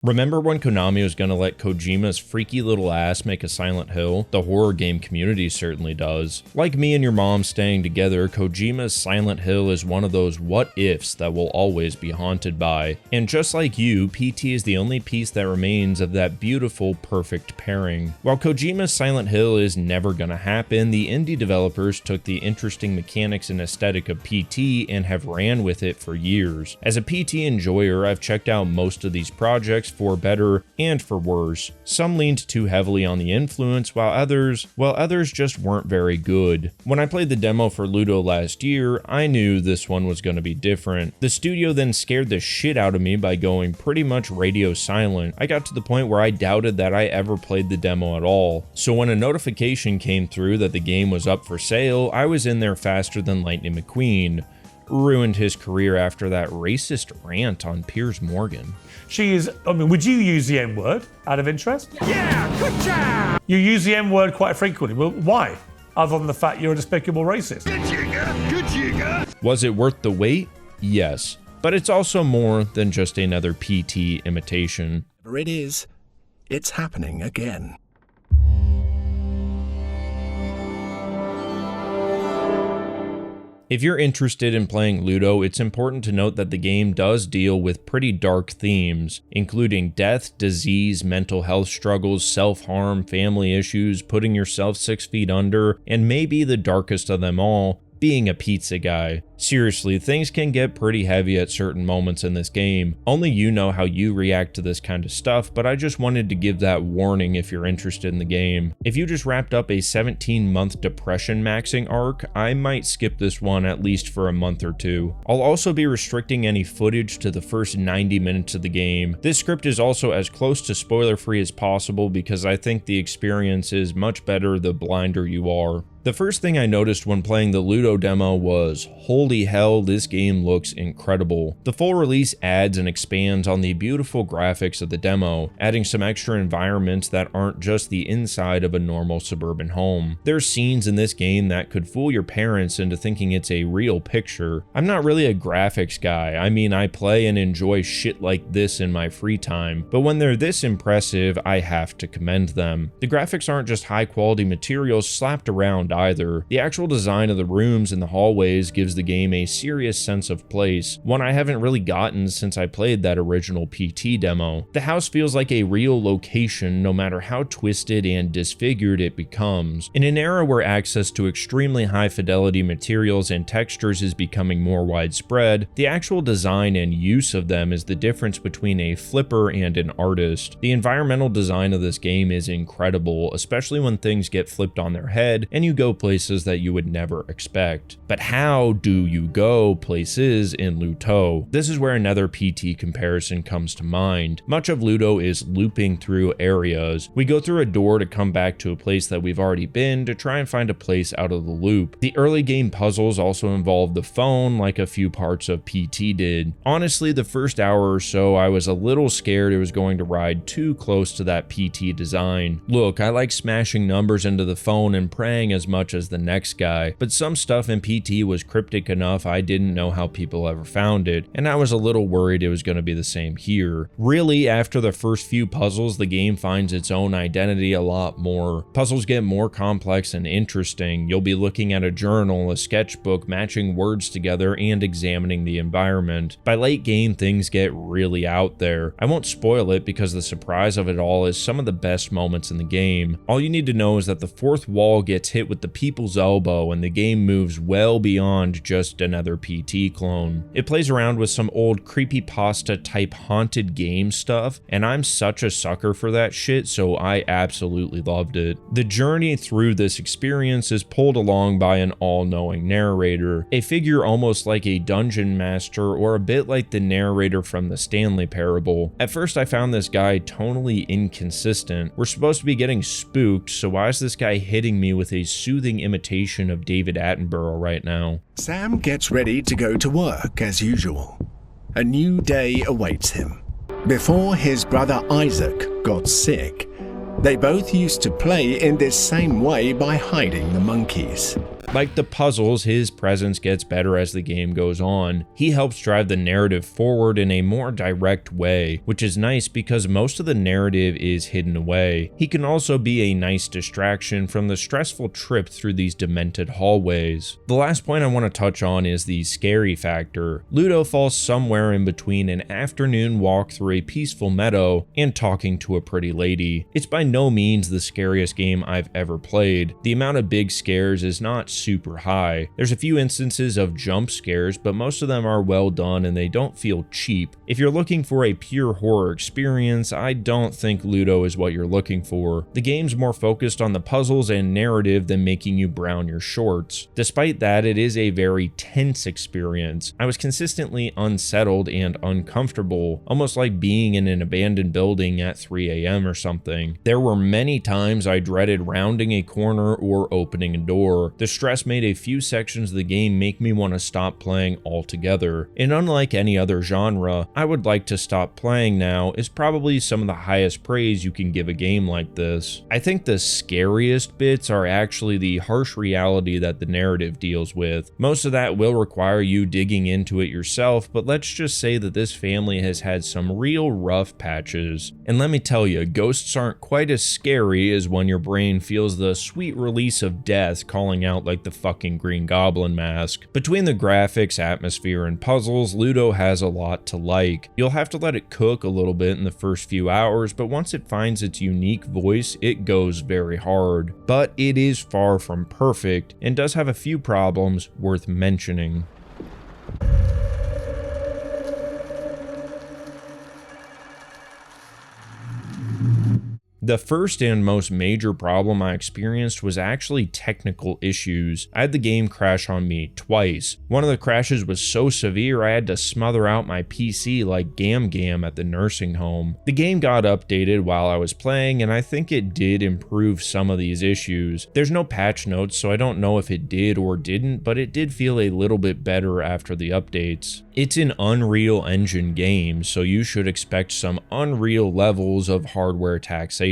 Remember when Konami was gonna let Kojima's freaky little ass make a Silent Hill? The horror game community certainly does. Like me and your mom staying together, Kojima's Silent Hill is one of those what-ifs that we'll always be haunted by. And just like you, PT is the only piece that remains of that beautiful, perfect pairing. While Kojima's Silent Hill is never gonna happen, the indie developers took the interesting mechanics and aesthetic of PT and have ran with it for years. As a PT enjoyer, I've checked out most of these projects for better and for worse. Some leaned too heavily on the influence, while others just weren't very good. When I played the demo for Luto last year, I knew this one was going to be different. The studio then scared the shit out of me by going pretty much radio silent. I got to the point where I doubted that I ever played the demo at all. So when a notification came through that the game was up for sale, I was in there faster than Lightning McQueen. Ruined his career after that racist rant on Piers Morgan. Would you use the N-word out of interest? Yeah, good job! You use the N-word quite frequently. Well, why? Other than the fact you're a despicable racist. Good jigger. Was it worth the wait? Yes. But it's also more than just another PT imitation. Whatever it is, it's happening again. If you're interested in playing Luto, it's important to note that the game does deal with pretty dark themes, including death, disease, mental health struggles, self-harm, family issues, putting yourself 6 feet under, and maybe the darkest of them all, being a pizza guy. Seriously, things can get pretty heavy at certain moments in this game. Only you know how you react to this kind of stuff, but I just wanted to give that warning if you're interested in the game. If you just wrapped up a 17-month depression maxing arc, I might skip this one at least for a month or two. I'll also be restricting any footage to the first 90 minutes of the game. This script is also as close to spoiler-free as possible because I think the experience is much better the blinder you are. The first thing I noticed when playing the Luto demo was, holy hell, this game looks incredible. The full release adds and expands on the beautiful graphics of the demo, adding some extra environments that aren't just the inside of a normal suburban home. There's scenes in this game that could fool your parents into thinking it's a real picture. I'm not really a graphics guy. I mean, I play and enjoy shit like this in my free time, but when they're this impressive, I have to commend them. The graphics aren't just high quality materials slapped around either. The actual design of the rooms and the hallways gives the game a serious sense of place, one I haven't really gotten since I played that original PT demo. The house feels like a real location no matter how twisted and disfigured it becomes. In an era where access to extremely high fidelity materials and textures is becoming more widespread, the actual design and use of them is the difference between a flipper and an artist. The environmental design of this game is incredible, especially when things get flipped on their head and you go places that you would never expect. But how do you go places in Luto? This is where another PT comparison comes to mind. Much of Luto is looping through areas. We go through a door to come back to a place that we've already been to try and find a place out of the loop. The early game puzzles also involve the phone like a few parts of PT did. Honestly, the first hour or so I was a little scared it was going to ride too close to that PT design. Look, I like smashing numbers into the phone and praying as much as the next guy, but some stuff in PT was cryptic enough I didn't know how people ever found it, and I was a little worried it was going to be the same here. Really, after the first few puzzles, the game finds its own identity a lot more. Puzzles get more complex and interesting. You'll be looking at a journal, a sketchbook, matching words together, and examining the environment. By late game, things get really out there. I won't spoil it because the surprise of it all is some of the best moments in the game. All you need to know is that the fourth wall gets hit with the people's elbow and the game moves well beyond just another PT clone. It plays around with some old creepypasta type haunted game stuff, and I'm such a sucker for that shit, so I absolutely loved it. The journey through this experience is pulled along by an all-knowing narrator, a figure almost like a dungeon master or a bit like the narrator from the Stanley Parable. At first I found this guy tonally inconsistent. We're supposed to be getting spooked, so why is this guy hitting me with a soothing imitation of David Attenborough right now? Sam gets ready to go to work as usual. A new day awaits him. Before his brother Isaac got sick, they both used to play in this same way by hiding the monkeys. Like the puzzles, his presence gets better as the game goes on. He helps drive the narrative forward in a more direct way, which is nice because most of the narrative is hidden away. He can also be a nice distraction from the stressful trip through these demented hallways. The last point I want to touch on is the scary factor. Luto falls somewhere in between an afternoon walk through a peaceful meadow and talking to a pretty lady. It's by no means the scariest game I've ever played. The amount of big scares is not super high. There's a few instances of jump scares, but most of them are well done and they don't feel cheap. If you're looking for a pure horror experience, I don't think Luto is what you're looking for. The game's more focused on the puzzles and narrative than making you brown your shorts. Despite that, it is a very tense experience. I was consistently unsettled and uncomfortable, almost like being in an abandoned building at 3 a.m. or something. There were many times I dreaded rounding a corner or opening a door. The stress made a few sections of the game make me want to stop playing altogether. And unlike any other genre, I would like to stop playing now is probably some of the highest praise you can give a game like this. I think the scariest bits are actually the harsh reality that the narrative deals with. Most of that will require you digging into it yourself, but let's just say that this family has had some real rough patches. And let me tell you, ghosts aren't quite as scary as when your brain feels the sweet release of death calling out like the fucking Green Goblin mask. Between the graphics, atmosphere, and puzzles, Luto has a lot to like. You'll have to let it cook a little bit in the first few hours, but once it finds its unique voice, it goes very hard. But it is far from perfect and does have a few problems worth mentioning. The first and most major problem I experienced was actually technical issues. I had the game crash on me twice. One of the crashes was so severe I had to smother out my PC like Gam at the nursing home. The game got updated while I was playing, and I think it did improve some of these issues. There's no patch notes, so I don't know if it did or didn't, but it did feel a little bit better after the updates. It's an Unreal Engine game, so you should expect some unreal levels of hardware taxation.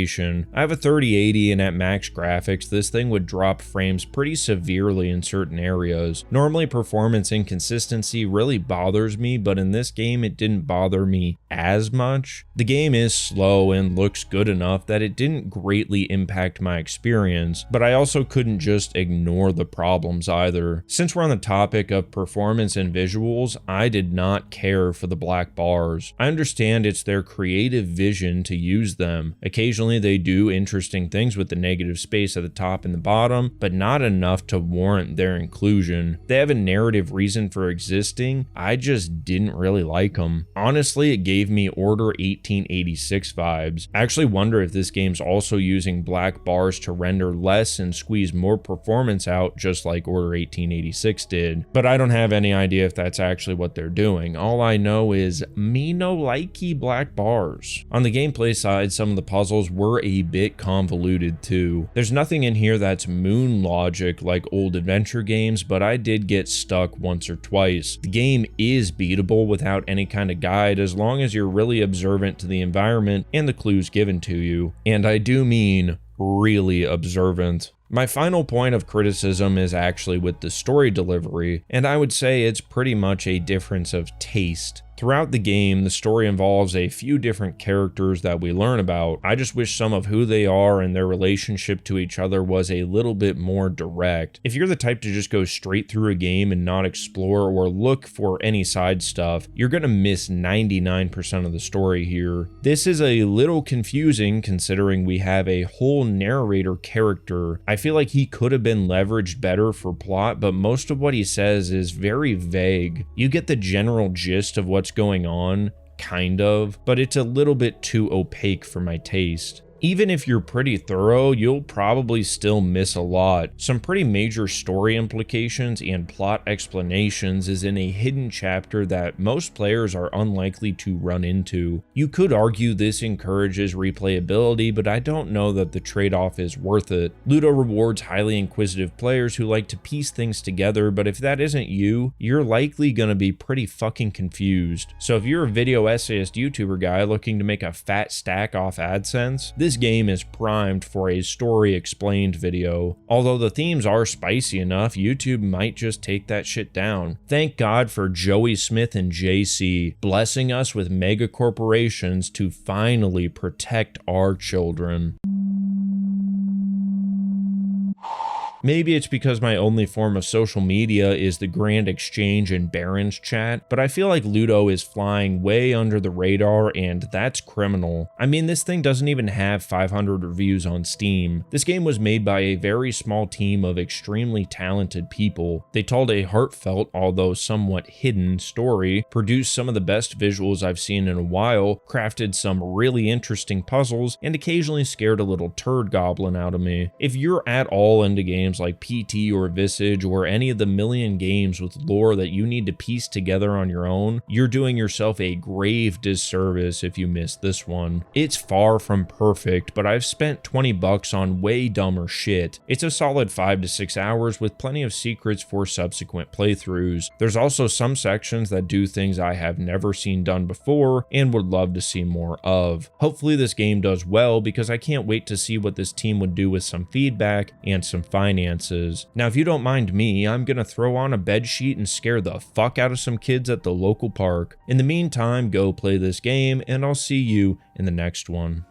I have a 3080 and at max graphics, this thing would drop frames pretty severely in certain areas. Normally performance inconsistency really bothers me, but in this game it didn't bother me as much. The game is slow and looks good enough that it didn't greatly impact my experience, but I also couldn't just ignore the problems either. Since we're on the topic of performance and visuals, I did not care for the black bars. I understand it's their creative vision to use them. Occasionally they do interesting things with the negative space at the top and the bottom, but not enough to warrant their inclusion. They have a narrative reason for existing, I just didn't really like them. Honestly, it gave me Order 1886 vibes. I actually wonder if this game's also using black bars to render less and squeeze more performance out just like Order 1886 did, but I don't have any idea if that's actually what they're doing. All I know is me no likey black bars. On the gameplay side, some of the puzzles were a bit convoluted too. There's nothing in here that's moon logic like old adventure games, but I did get stuck once or twice. The game is beatable without any kind of guide as long as you're really observant to the environment and the clues given to you. And I do mean really observant. My final point of criticism is actually with the story delivery, and I would say it's pretty much a difference of taste. Throughout the game, the story involves a few different characters that we learn about. I just wish some of who they are and their relationship to each other was a little bit more direct. If you're the type to just go straight through a game and not explore or look for any side stuff, you're gonna miss 99% of the story here. This is a little confusing considering we have a whole narrator character. I feel like he could have been leveraged better for plot, but most of what he says is very vague. You get the general gist of what's going on, kind of, but it's a little bit too opaque for my taste. Even if you're pretty thorough, you'll probably still miss a lot. Some pretty major story implications and plot explanations is in a hidden chapter that most players are unlikely to run into. You could argue this encourages replayability, but I don't know that the trade-off is worth it. Luto rewards highly inquisitive players who like to piece things together, but if that isn't you, you're likely gonna be pretty fucking confused. So if you're a video essayist YouTuber guy looking to make a fat stack off AdSense, this This game is primed for a story explained video. Although the themes are spicy enough, YouTube might just take that shit down. Thank God for Joey Smith and JC blessing us with mega corporations to finally protect our children. Maybe it's because my only form of social media is the Grand Exchange and Barron's chat, but I feel like Luto is flying way under the radar, and that's criminal. I mean, this thing doesn't even have 500 reviews on Steam. This game was made by a very small team of extremely talented people. They told a heartfelt, although somewhat hidden, story, produced some of the best visuals I've seen in a while, crafted some really interesting puzzles, and occasionally scared a little turd goblin out of me. If you're at all into games like PT or Visage or any of the million games with lore that you need to piece together on your own, you're doing yourself a grave disservice if you miss this one. It's far from perfect, but I've spent 20 bucks on way dumber shit. It's a solid 5 to 6 hours with plenty of secrets for subsequent playthroughs. There's also some sections that do things I have never seen done before and would love to see more of. Hopefully this game does well, because I can't wait to see what this team would do with some feedback and some finances. Now, if you don't mind me, I'm gonna throw on a bed sheet and scare the fuck out of some kids at the local park. In the meantime, go play this game, and I'll see you in the next one.